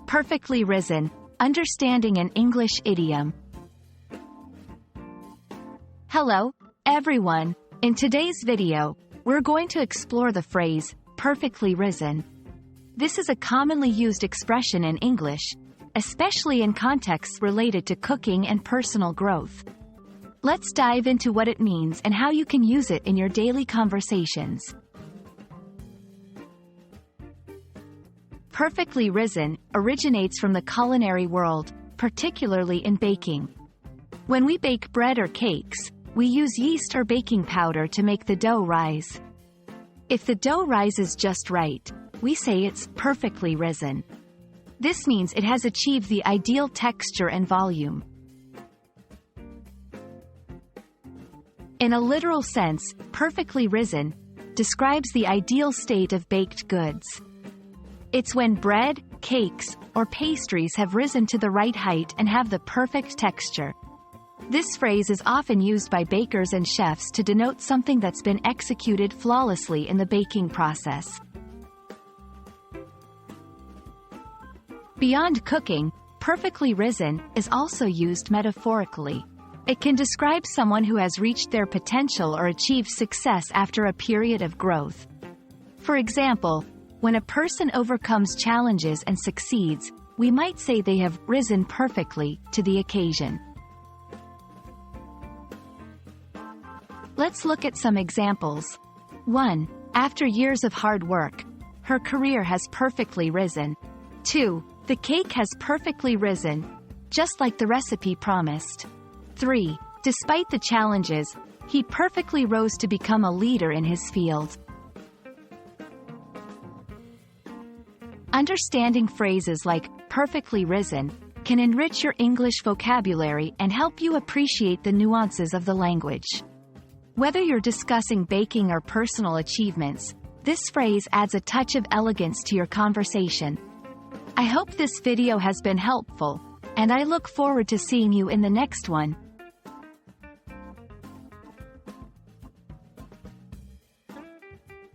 Perfectly risen, understanding an English idiom. Hello, everyone. In today's video, we're going to explore the phrase, perfectly risen. This is a commonly used expression in English, especially in contexts related to cooking and personal growth. Let's dive into what it means and how you can use it in your daily conversations. Perfectly risen originates from the culinary world, particularly in baking. When we bake bread or cakes, we use yeast or baking powder to make the dough rise. If the dough rises just right, we say it's perfectly risen. This means it has achieved the ideal texture and volume. In a literal sense, perfectly risen describes the ideal state of baked goods. It's when bread, cakes, or pastries have risen to the right height and have the perfect texture. This phrase is often used by bakers and chefs to denote something that's been executed flawlessly in the baking process. Beyond cooking, perfectly risen is also used metaphorically. It can describe someone who has reached their potential or achieved success after a period of growth. For example, when a person overcomes challenges and succeeds, we might say they have risen perfectly to the occasion. Let's look at some examples. 1. After years of hard work, her career has perfectly risen. 2. The cake has perfectly risen, just like the recipe promised. 3. Despite the challenges, he perfectly rose to become a leader in his field. Understanding phrases like perfectly risen can enrich your English vocabulary and help you appreciate the nuances of the language. Whether you're discussing baking or personal achievements, this phrase adds a touch of elegance to your conversation. I hope this video has been helpful, and I look forward to seeing you in the next one.